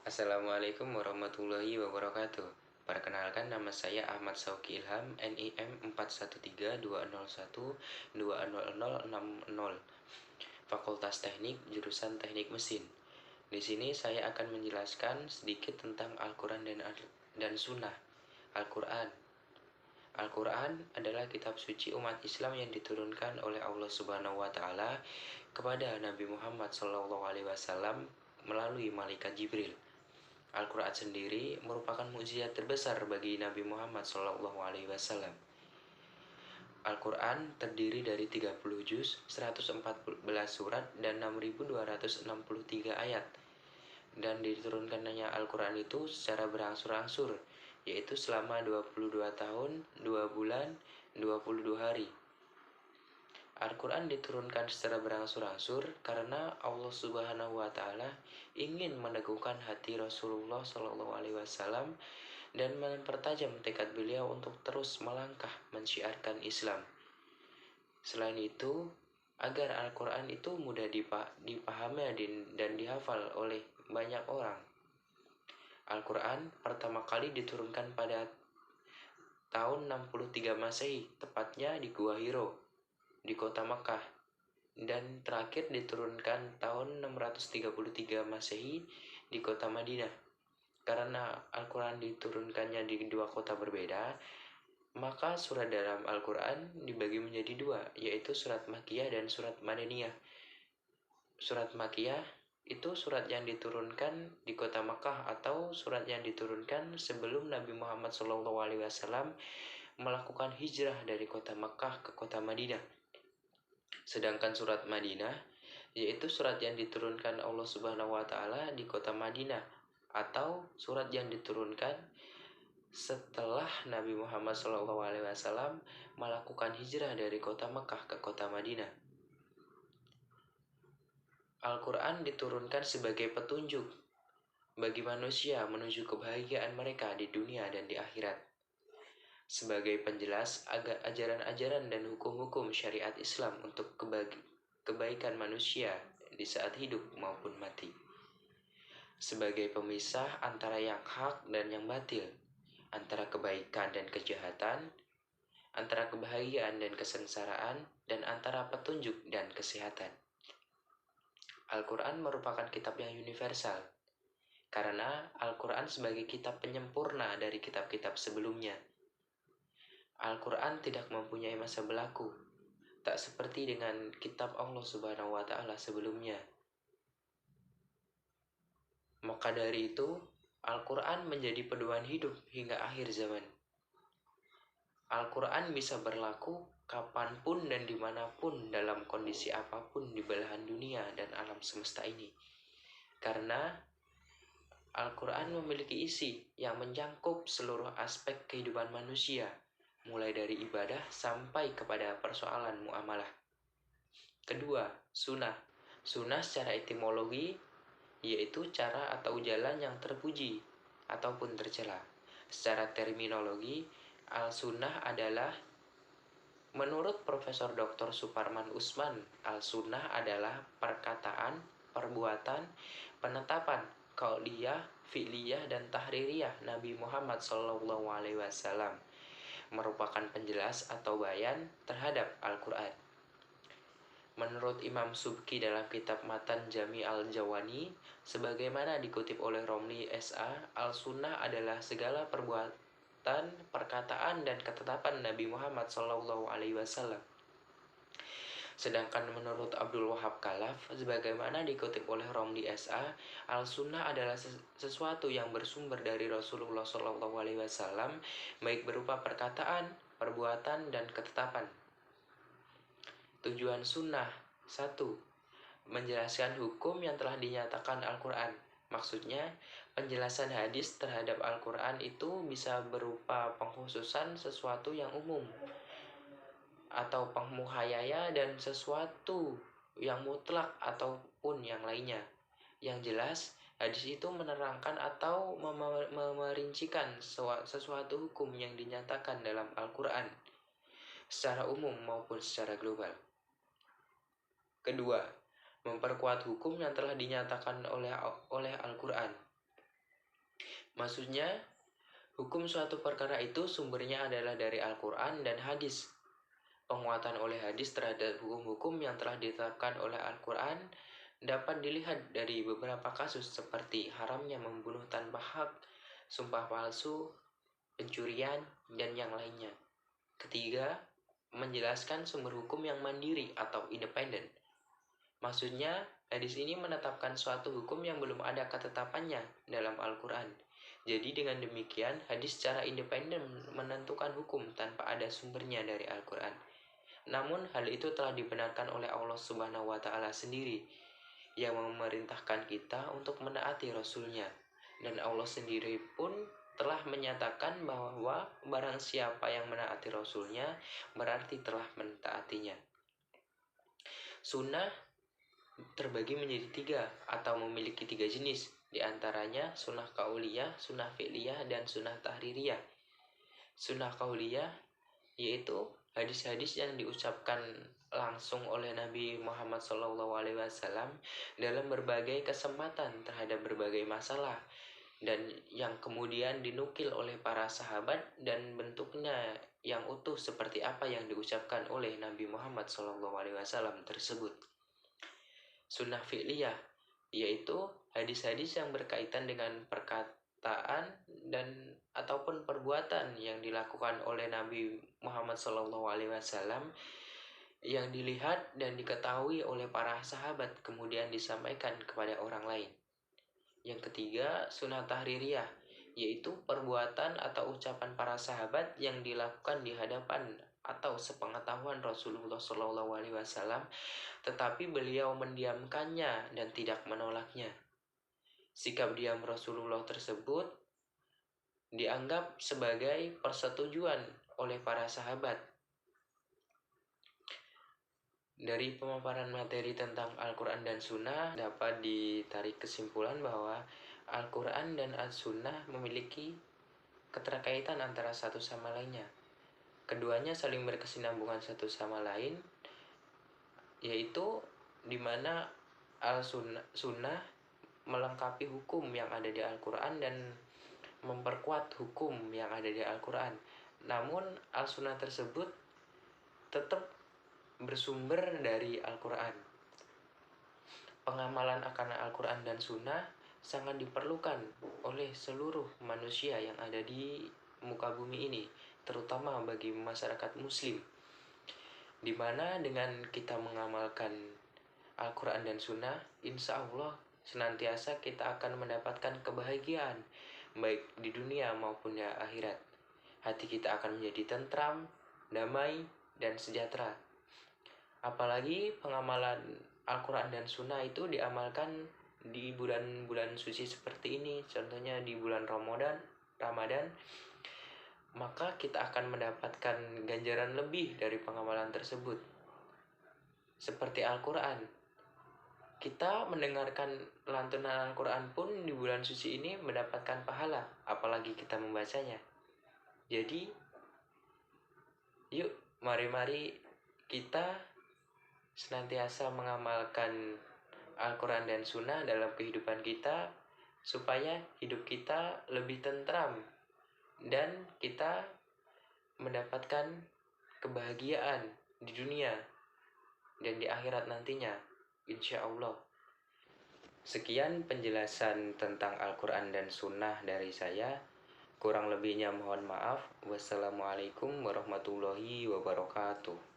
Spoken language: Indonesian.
Assalamualaikum warahmatullahi wabarakatuh. Perkenalkan, nama saya Ahmad Sauki Ilham, NIM 41320120060, Fakultas Teknik, jurusan Teknik Mesin. Di sini saya akan menjelaskan sedikit tentang Al-Quran dan Sunnah. Al-Quran Al-Quran adalah kitab suci umat Islam yang diturunkan oleh Allah Subhanahu wa Ta'ala kepada Nabi Muhammad SAW melalui malaikat Jibril. Al-Quran sendiri merupakan mukjizat terbesar bagi Nabi Muhammad SAW. Al-Quran terdiri dari 30 juz, 114 surat, dan 6.263 ayat. Dan diturunkannya Al-Quran itu secara berangsur-angsur, yaitu selama 22 tahun, 2 bulan, 22 hari. Al-Quran diturunkan secara berangsur-angsur karena Allah Subhanahu wa Ta'ala ingin meneguhkan hati Rasulullah SAW dan mempertajam tekad beliau untuk terus melangkah mensyiarkan Islam. Selain itu, agar Al-Quran itu mudah dipahami dan dihafal oleh banyak orang. Al-Quran pertama kali diturunkan pada tahun 63 Masehi, tepatnya di Gua Hiro, di kota Mekah, dan terakhir diturunkan tahun 633 Masehi di kota Madinah. Karena Al-Quran diturunkannya di dua kota berbeda, maka surat dalam Al-Quran dibagi menjadi dua, yaitu surat Makkiyah dan surat Madaniyah. Surat Makkiyah itu surat yang diturunkan di kota Makkah atau surat yang diturunkan sebelum Nabi Muhammad SAW melakukan hijrah dari kota Makkah ke kota Madinah. Sedangkan surat Madinah yaitu surat yang diturunkan Allah Subhanahu wa Ta'ala di kota Madinah, atau surat yang diturunkan setelah Nabi Muhammad SAW melakukan hijrah dari kota Mekah ke kota Madinah. Al-Quran diturunkan sebagai petunjuk bagi manusia menuju kebahagiaan mereka di dunia dan di akhirat, sebagai penjelas ajaran-ajaran dan hukum-hukum syariat Islam untuk kebaikan manusia di saat hidup maupun mati, sebagai pemisah antara yang hak dan yang batil, antara kebaikan dan kejahatan, antara kebahagiaan dan kesengsaraan, dan antara petunjuk dan kesehatan. Al-Quran merupakan kitab yang universal, karena Al-Quran sebagai kitab penyempurna dari kitab-kitab sebelumnya. Al-Quran tidak mempunyai masa berlaku, tak seperti dengan kitab Allah Subhanahu wa Ta'ala sebelumnya. Maka dari itu, Al-Quran menjadi pedoman hidup hingga akhir zaman. Al-Quran bisa berlaku kapanpun dan dimanapun dalam kondisi apapun di belahan dunia dan alam semesta ini. Karena Al-Quran memiliki isi yang mencakup seluruh aspek kehidupan manusia, mulai dari ibadah sampai kepada persoalan muamalah. Kedua, sunnah. Sunnah secara etimologi yaitu cara atau jalan yang terpuji ataupun tercela. Secara terminologi, al-sunnah adalah, menurut Profesor Dr. Suparman Usman, al-sunnah adalah perkataan, perbuatan, penetapan, qauliyah, fi'liyah, dan tahririyah Nabi Muhammad SAW, merupakan penjelas atau bayan terhadap Al-Quran. Menurut Imam Subki dalam kitab Matan Jami al-Jawani, sebagaimana dikutip oleh Romli S.A., al-sunnah adalah segala perbuatan, perkataan, dan ketetapan Nabi Muhammad SAW. Sedangkan menurut Abdul Wahab Khalaf, sebagaimana dikutip oleh Romli S.A., al-sunnah adalah sesuatu yang bersumber dari Rasulullah SAW, baik berupa perkataan, perbuatan, dan ketetapan. Tujuan sunnah: 1. Menjelaskan hukum yang telah dinyatakan Al-Quran. Maksudnya, penjelasan hadis terhadap Al-Quran itu bisa berupa pengkhususan sesuatu yang umum, atau pengmuhayaya dan sesuatu yang mutlak ataupun yang lainnya. Yang jelas, hadis itu menerangkan atau memerincikan sesuatu hukum yang dinyatakan dalam Al-Quran, secara umum maupun secara global. Kedua, memperkuat hukum yang telah dinyatakan oleh Al-Quran. Maksudnya, hukum suatu perkara itu sumbernya adalah dari Al-Quran dan hadis. Penguatan oleh hadis terhadap hukum-hukum yang telah ditetapkan oleh Al-Quran dapat dilihat dari beberapa kasus seperti haramnya membunuh tanpa hak, sumpah palsu, pencurian, dan yang lainnya. Ketiga, menjelaskan sumber hukum yang mandiri atau independen. Maksudnya, hadis ini menetapkan suatu hukum yang belum ada ketetapannya dalam Al-Quran. Jadi dengan demikian, hadis secara independen menentukan hukum tanpa ada sumbernya dari Al-Quran. Namun hal itu telah dibenarkan oleh Allah Subhanahu wa Ta'ala sendiri yang memerintahkan kita untuk menaati Rasul-Nya. Dan Allah sendiri pun telah menyatakan bahwa barang siapa yang menaati Rasul-Nya berarti telah mentaatinya. Sunnah terbagi menjadi tiga atau memiliki tiga jenis, diantaranya sunnah kauliyah, sunnah fi'liyah, dan sunnah tahririyah. Sunnah kauliyah yaitu hadis-hadis yang diucapkan langsung oleh Nabi Muhammad SAW dalam berbagai kesempatan terhadap berbagai masalah, dan yang kemudian dinukil oleh para sahabat dan bentuknya yang utuh seperti apa yang diucapkan oleh Nabi Muhammad SAW tersebut. Sunnah fi'liyah yaitu hadis-hadis yang berkaitan dengan perkataan dan ataupun perbuatan yang dilakukan oleh Nabi Muhammad SAW yang dilihat dan diketahui oleh para sahabat kemudian disampaikan kepada orang lain. Yang ketiga, sunnah tahririyah yaitu perbuatan atau ucapan para sahabat yang dilakukan di hadapan atau sepengetahuan Rasulullah SAW, tetapi beliau mendiamkannya dan tidak menolaknya. Sikap diam Rasulullah tersebut dianggap sebagai persetujuan oleh para sahabat. Dari pemaparan materi tentang Al-Quran dan Sunnah dapat ditarik kesimpulan bahwa Al-Quran dan As-Sunnah memiliki keterkaitan antara satu sama lainnya. Keduanya saling berkesinambungan satu sama lain, yaitu di mana Al-Sunnah melengkapi hukum yang ada di Al-Quran dan memperkuat hukum yang ada di Al-Quran. Namun Al-Sunnah tersebut tetap bersumber dari Al-Quran. Pengamalan akan Al-Quran dan Sunnah sangat diperlukan oleh seluruh manusia yang ada di muka bumi ini, terutama bagi masyarakat muslim, di mana dengan kita mengamalkan Al-Quran dan Sunnah, insya Allah senantiasa kita akan mendapatkan kebahagiaan baik di dunia maupun di akhirat. Hati kita akan menjadi tentram, damai, dan sejahtera. Apalagi pengamalan Al-Quran dan Sunnah itu diamalkan di bulan-bulan suci seperti ini, contohnya di bulan Ramadan, maka kita akan mendapatkan ganjaran lebih dari pengamalan tersebut. Seperti Al-Quran, kita mendengarkan lantunan Al-Quran pun di bulan suci ini mendapatkan pahala, apalagi kita membacanya. Jadi, yuk mari-mari kita senantiasa mengamalkan Al-Quran dan Sunnah dalam kehidupan kita, supaya hidup kita lebih tentram dan kita mendapatkan kebahagiaan di dunia dan di akhirat nantinya, insya Allah. Sekian penjelasan tentang Al-Quran dan Sunnah dari saya. Kurang lebihnya mohon maaf. Wassalamualaikum warahmatullahi wabarakatuh.